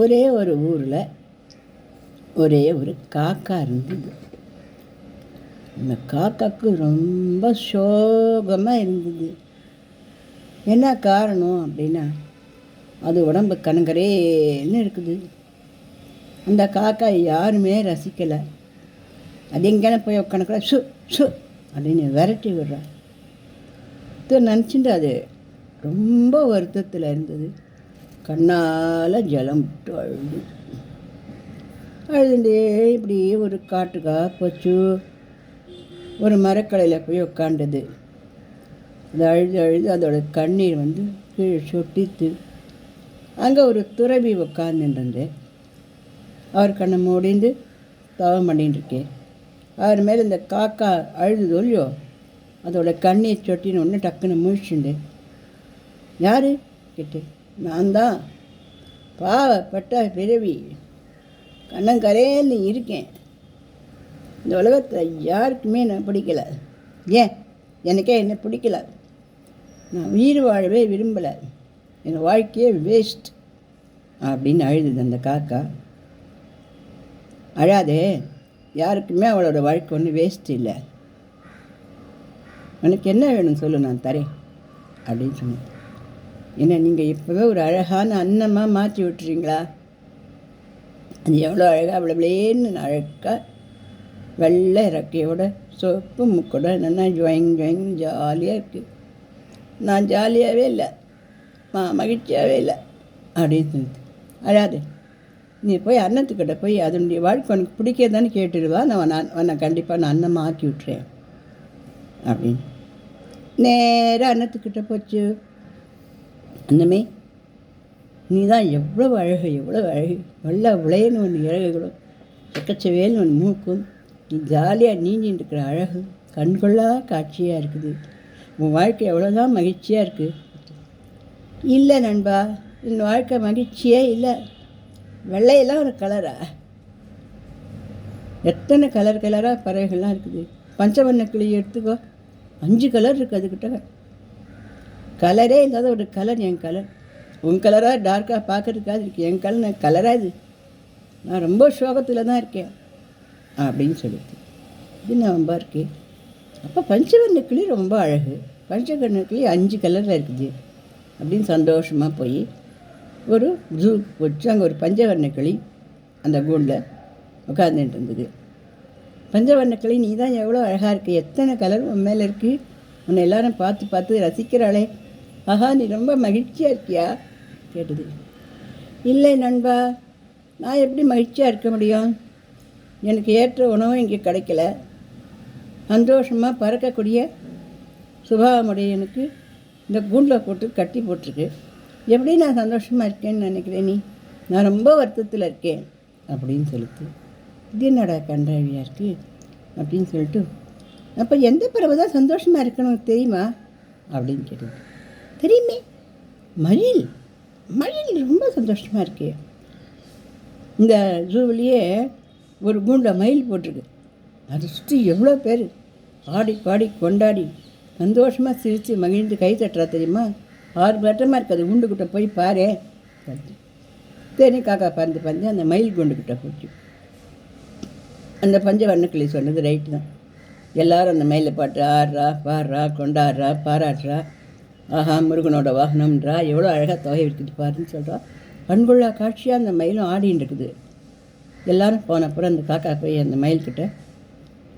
ஒரே ஒரு ஊரில் ஒரே ஒரு காக்கா இருந்தது. அந்த காக்காவுக்கு ரொம்ப சோகமாக இருந்தது. என்ன காரணம் அப்படின்னா, அது உடம்பு கனகரேன்னு இருக்குது. அந்த காக்கா யாருமே ரசிக்கலை. அது எங்கேனா போய் உட்காந்துக்கூட சு சு அப்படின்னு விரட்டி விடுறா. இது நினச்சிட்டு அது ரொம்ப வருத்தத்தில் இருந்தது. கண்ணால் ஜலம் விட்டு அழுதுண்டே இப்படி ஒரு காட்டுக்கா போச்சு. ஒரு மரக்கலையில் போய் உட்காண்டது. அது அழுது அழுது அதோட கண்ணீர் கீழே சொட்டித்து. அங்கே ஒரு துறவி உட்காந்துட்டு அவர் கண்ணை மூடிந்து தவம் பண்ணிட்டுருக்கேன். அவர் மேலே இந்த காக்கா அழுது இல்லையோ, அதோட கண்ணீர் சொட்டின்னு ஒன்று டக்குன்னு முழிச்சுண்டு, யார் கேட்டேன். நான் தான் பாவப்பட்ட பிறவி, கண்ணங்கரையில் இருக்கேன். இந்த உலகத்தில் யாருக்குமே நான் பிடிக்கலை. ஏன் எனக்கே என்ன பிடிக்கல. நான் உயிர் வாழவே விரும்பலை. என் வாழ்க்கையே வேஸ்ட் அப்படின்னு அழுதுது அந்த காக்கா. அழாதே, யாருக்குமே அவளோட வாழ்க்கை ஒன்றும் வேஸ்ட் இல்லை. உனக்கு என்ன வேணும் சொல்லு, நான் தரேன் அப்படின்னு சொன்னேன். என்ன நீங்கள் இப்போவே ஒரு அழகான அன்னமாக மாற்றி விட்டுறீங்களா? அது எவ்வளோ அழகாக அவ்வளோலேன்னு அழகாக வெள்ளை இறக்கையோட சொப்பு முக்கோட என்னென்னா ஜொயிங் ஜொயிங் ஜாலியாக இருக்குது. நான் ஜாலியாகவே இல்லை, மகிழ்ச்சியாகவே இல்லை அப்படின்னு சொல்லிட்டு, அழாது, நீ போய் அன்னத்துக்கிட்ட போய் அதனுடைய வாழ்க்கை உனக்கு பிடிக்கிறதான்னு கேட்டுடுவா. நான் கண்டிப்பாக நான் அன்னமாக ஆக்கி விட்டுறேன் அப்படின்னு நேராக அன்னத்துக்கிட்ட போச்சு. அன்னமே, நீ தான் எவ்வளோ அழகு, எவ்வளோ அழகு, வெள்ளை விளையன்னு ஒன்று இறகுகளும் செக்கச்சவேல்னு ஒன்று மூக்கும், நீ ஜாலியாக நீஞ்சின்னு இருக்கிற அழகு கண்கொள்ளா காட்சியாக இருக்குது. உன் வாழ்க்கை எவ்வளோதான் மகிழ்ச்சியாக இருக்குது. இல்லை நண்பா, என் வாழ்க்கை மகிழ்ச்சியே இல்லை. வெள்ளையெல்லாம் ஒரு கலரா? எத்தனை கலர் கலராக பறவைகள்லாம் இருக்குது. பஞ்சவர்ண கிளி எடுத்துக்கோ, 5 கலர் இருக்குது அதுக்கிட்ட. கலரே இல்லாத ஒரு கலர் என் கலர். உன் கலராக டார்க்காக பார்க்கறதுக்காக இருக்குது. என் கலர் கலராக இது. நான் ரொம்ப சோகத்தில் தான் இருக்கேன் அப்படின்னு சொல்லிட்டு, இது நான் ரொம்ப இருக்கேன். அப்போ பஞ்சவர்ண கிளி ரொம்ப அழகு, பஞ்சவர்ண கிளி 5 கலரில் இருக்குது அப்படின்னு சந்தோஷமாக போய் ஒரு ஜூ வச்சு அங்கே ஒரு பஞ்சவர்ண கிளி அந்த கூண்டில் உட்காந்துட்டு இருந்தது. பஞ்சவர்ண கிளி, நீ தான் எவ்வளோ அழகாக இருக்குது, எத்தனை கலர் உன் மேலே இருக்குது, உன்னை எல்லாரும் பார்த்து பார்த்து ரசிக்கிறாளே, ஆஹா நீ ரொம்ப மகிழ்ச்சியாக இருக்கியா கேட்டது. இல்லை நண்பா, நான் எப்படி மகிழ்ச்சியாக இருக்க முடியும்? எனக்கு ஏற்ற உணவும் இங்கே கிடைக்கல. சந்தோஷமாக பறக்கக்கூடிய சுபாவமுடைய எனக்கு இந்த கூண்டில் போட்டு கட்டி போட்டிருக்கு. எப்படி நான் சந்தோஷமாக இருக்கேன்னு நினைக்கிறேன் நீ? நான் ரொம்ப வருத்தத்தில் இருக்கேன் அப்படின்னு சொல்லிட்டு, இது என்னடா கன்றாவியாக இருக்குது அப்படின்னு சொல்லிட்டு, அப்போ எந்த பறவை தான் சந்தோஷமாக இருக்கணும் தெரியுமா அப்படின்னு கேட்டது. தெரியுமே, மயில். மயில் ரொம்ப சந்தோஷமாக இருக்கு. இந்த ஜூவிலேயே ஒரு கூண்டில் மயில் போட்டிருக்கு. அதை சுற்றி எவ்வளோ பேர் ஆடி பாடி கொண்டாடி சந்தோஷமாக சிரித்து மகிழ்ந்து கை தட்டுறா தெரியுமா? 6 கட்டமாக இருக்குது. கூண்டுக்கிட்ட போய் பாரு. தேனி காக்கா பறந்து அந்த மயில் கூண்டுக்கிட்ட போச்சு. அந்த பஞ்சவர்ணக்கிளி சொன்னது ரைட்டு தான். எல்லோரும் அந்த மயிலை பாட்டு ஆடுறா, பாடுறா, கொண்டாடுறா, பாராட்டுறா, ஆஹா முருகனோட வாகனம்ன்றா, எவ்வளோ அழகாக தொகை இருக்குது பாருன்னு சொல்கிறா. கண்கொள்ளா காட்சியாக அந்த மயிலும் ஆடின்னு இருக்குது. எல்லோரும் போனப்புறம் அந்த காக்கா போய் அந்த மயில்கிட்ட,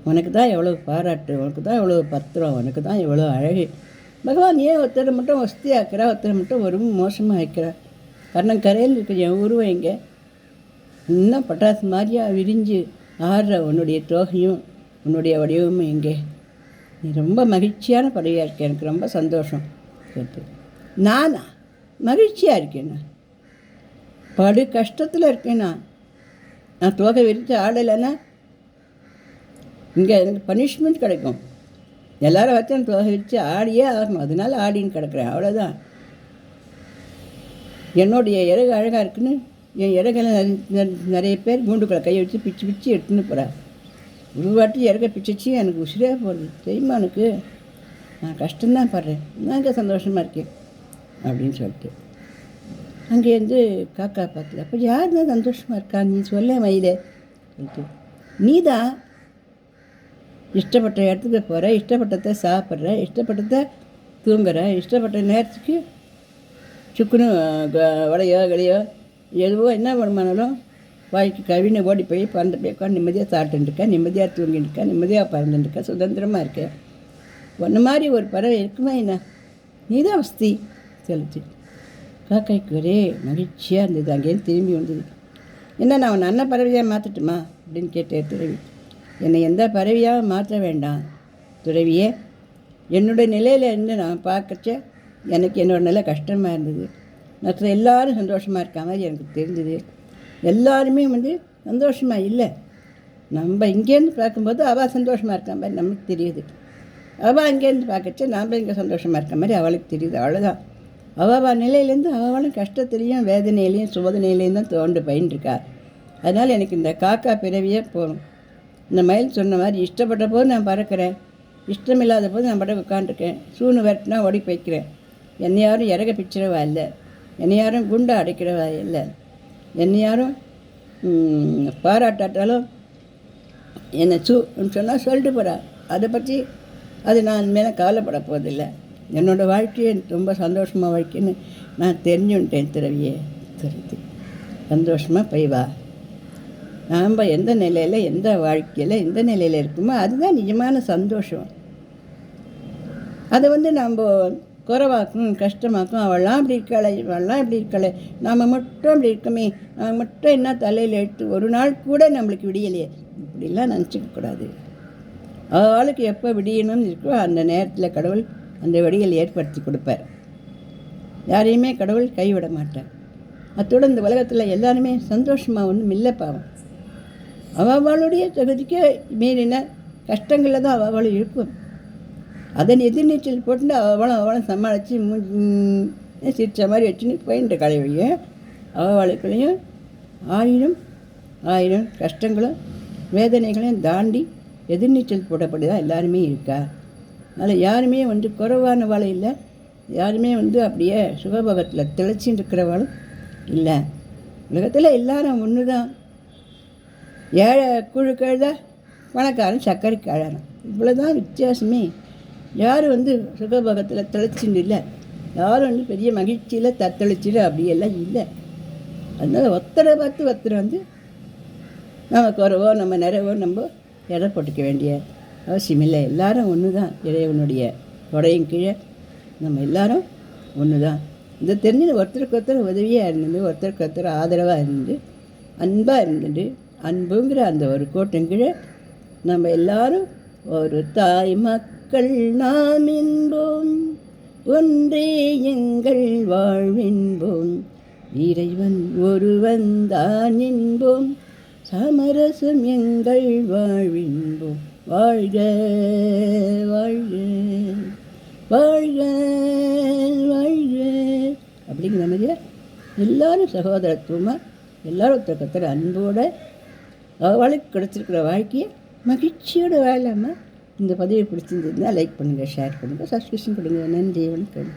உனக்கு தான் எவ்வளோ பாராட்டு, உனக்கு தான் எவ்வளோ பத்திரம், உனக்கு தான் எவ்வளோ அழகு. பகவான் ஏன் ஒருத்தரை மட்டும் வசதியாக்கிறா, ஒருத்தரை மட்டும் ஒரு மோசமாக வைக்கிறா? கரையில் இருக்கிற என் உருவம் எங்கே? இன்னும் பட்டாசு மாதிரியாக விரிஞ்சு ஆடுற உன்னுடைய தோகையும் உன்னுடைய வடிவமும் எங்கே? நீ ரொம்ப மகிழ்ச்சியான பறவையாக இருக்க, எனக்கு ரொம்ப சந்தோஷம் கேட்டு. நானா மகிழ்ச்சியாக இருக்கேண்ணா? படு கஷ்டத்தில் இருக்கேண்ணா. நான் தோகை விரித்து ஆடலைன்னா இங்கே எனக்கு பனிஷ்மெண்ட் கிடைக்கும். எல்லோரும் வச்சு நான் தோகை விரித்து ஆடியே ஆகணும். அதனால ஆடின்னு கிடக்குறேன், அவ்வளோதான். என்னுடைய இறகு அழகாக இருக்குன்னு என் இறகெல்லாம் நிறைய பேர் கூண்டுக்குள்ளே கையை வச்சு பிச்சு பிச்சு எடுத்துன்னு போகிறா. ஒரு வாட்டி இறக்க பிச்சிச்சு எனக்கு உசிரியாக போகிறது தெரியுமா? எனக்கு நான் கஷ்டம்தான் படுறேன், நான் இங்கே சந்தோஷமாக இருக்கேன் அப்படின்னு சொல்லிட்டு அங்கேருந்து காக்கா பார்க்கல. அப்போ யார் தான் சந்தோஷமாக இருக்கா நீ சொல்ல மயிலே. நீ தான் இஷ்டப்பட்ட இடத்துக்கு போகிற, இஷ்டப்பட்டதை சாப்பிட்ற, இஷ்டப்பட்டதை தூங்குற, இஷ்டப்பட்ட நேரத்துக்கு சுக்குன்னு வடையோ கடையோ எதுவோ என்ன பண்ணுமானாலும் வாய்க்கு கவினை ஓடி போய் பறந்து போய் உட்காந்து நிம்மதியாக சாப்பிட்டுருக்கேன், நிம்மதியாக தூங்கிட்டுருக்கேன், நிம்மதியாக பறந்துட்டுருக்கேன், சுதந்திரமாக இருக்கேன். ஒன்று மாதிரி ஒரு பறவை இருக்குமா என்ன? நீ தான் வசதி சொல்லிச்சு. காக்காய்க்கு ஒரே மகிழ்ச்சியாக இருந்தது. அங்கேருந்து திரும்பி வந்தது. என்ன நான் உன்னை அண்ணன் பறவையாக மாற்றட்டுமா அப்படின்னு கேட்டேன் துறவி. என்னை எந்த பறவையாக மாற்ற வேண்டாம் துறவியே. என்னுடைய நிலையில் இருந்து நான் பார்க்கச்ச எனக்கு என்னோடய நிலை கஷ்டமாக இருந்தது. மற்ற எல்லோரும் சந்தோஷமாக இருக்க மாதிரி எனக்கு தெரிஞ்சுது. எல்லாருமே சந்தோஷமாக இல்லை. நம்ம இங்கேருந்து பார்க்கும்போது அவள் சந்தோஷமாக இருக்க மாதிரி நமக்கு தெரியுது. அவள் அங்கேருந்து பார்க்கச்ச நாம் இங்கே சந்தோஷமாக இருக்க மாதிரி அவளுக்கு தெரியுது. அவ்வளோதான். அவள் நிலையிலேருந்து அவளும் கஷ்டத்துலேயும் வேதனையிலையும் சோதனையிலையும் தான் தோண்டு பயின்றிருக்கா. அதனால் எனக்கு இந்த காக்கா பிறவியே போகணும். இந்த மயில் சொன்ன மாதிரி இஷ்டப்பட்ட போது நான் பறக்கிறேன், இஷ்டமில்லாத போது நான் படம் உட்காந்துருக்கேன். சூனு வெட்டினா ஓடி போய்க்கிறேன். என்னை யாரும் இறக பிச்சிடவா இல்லை, என்னை யாரும் குண்டை அடைக்கிறவா இல்லை, என்னை யாரும் பாராட்டாட்டாலும் என்னை சொன்னால் சொல்லிட்டு போகிறா. அதை பற்றி அது நான் மேலே கவலைப்பட போவதில்லை. என்னோடய வாழ்க்கையை ரொம்ப சந்தோஷமாக வாழ்க்கைன்னு நான் தெரிஞ்சுட்டேன் துறவியே. துறவி சந்தோஷமாக போய் வா. நாம் எந்த நிலையில் எந்த வாழ்க்கையில் எந்த நிலையில் இருக்குமோ அதுதான் நிஜமான சந்தோஷம். அதை நம்ம குறைவாக்கும் கஷ்டமாக்கும். அவள்லாம் அப்படி இருக்காளே, இவள்லாம் இப்படி இருக்காளே, நாம் மட்டும் அப்படி இருக்கமே, நாம் மட்டும் என்ன தலையில் எடுத்து ஒரு நாள் கூட நம்மளுக்கு விடியலையே, இப்படிலாம் நினச்சிக்கக்கூடாது. அவளுக்கு எப்போ விடியணும்னு இருக்கோ அந்த நேரத்தில் கடவுள் அந்த விடியல் ஏற்படுத்தி கொடுப்பார். யாரையுமே கடவுள் கைவிட மாட்டார். அத்தோடு இந்த உலகத்தில் எல்லாருமே சந்தோஷமாக ஒன்றும் இல்லை பாவம். அவளுடைய தகுதிக்கு மீறின கஷ்டங்களில் தான் அவளும் இருக்கும். அதன் எதிர்நீச்சல் போட்டு அவளும் சமாளித்து சிரித்த மாதிரி வச்சுன்னு போயின்ற கலைவழியை அவளுக்குள்ளேயும் ஆயிரம் கஷ்டங்களும் வேதனைகளையும் தாண்டி எதிர்நீச்சல் போடப்படி தான் எல்லாருமே இருக்கா. அதில் யாருமே குறைவான வாழை இல்லை, யாருமே அப்படியே சுகபோகத்தில் திளைச்சின்னு இருக்கிறவாளும் இல்லை. உலகத்தில் எல்லாரும் ஒன்று தான். ஏழை குழு கழுத, பணக்காரன் சர்க்கரை கழறான், இவ்வளோ தான் வித்தியாசமே. யாரும் சுகபோகத்தில் திளைச்சின்னு இல்லை, யாரும் பெரிய மகிழ்ச்சியில் தத்தளிச்சிடு அப்படியெல்லாம் இல்லை. அதனால் ஒத்தரை பார்த்து ஒருத்தர் நம்ம குறைவோ நம்ம நிறைவோ நம்ம எடை போட்டுக்க வேண்டிய அவசியம் இல்லை. எல்லாரும் ஒன்று தான். இறைவனுடைய கொடையும் கீழே நம்ம எல்லாரும் ஒன்று தான். இதை தெரிஞ்சு ஒருத்தருக்கு ஒருத்தர் உதவியாக இருந்தது, ஒருத்தருக்கு ஒருத்தர் ஆதரவாக இருந்து அன்பாக இருந்துட்டு அன்புங்கிற அந்த ஒரு கோட்டம் கீழே நம்ம எல்லாரும் ஒரு தாய் மக்கள் நாம் என்போம், ஒன்றே எங்கள் வாழ்வென்போம், இறைவன் ஒருவன் தான் என்போம், சமரசம் எங்கள் வாழ்வென்போம், வாழ்க வாழ்க வாழ்க வாழ்க அப்படிங்கிற மாதிரியே எல்லாரும் சகோதரத்துவமாக எல்லாரும் ஒருத்தர் அன்போடு அவளுக்கு கிடச்சிருக்கிற வாழ்க்கையை மகிழ்ச்சியோடு வாழலாமா. இந்த பதிவை பிடிச்சிருந்ததுன்னா லைக் பண்ணுங்கள், ஷேர் பண்ணுங்கள், சப்ஸ்கிரிப்ஷன் கொடுங்க. நன்றி, வணக்கம்.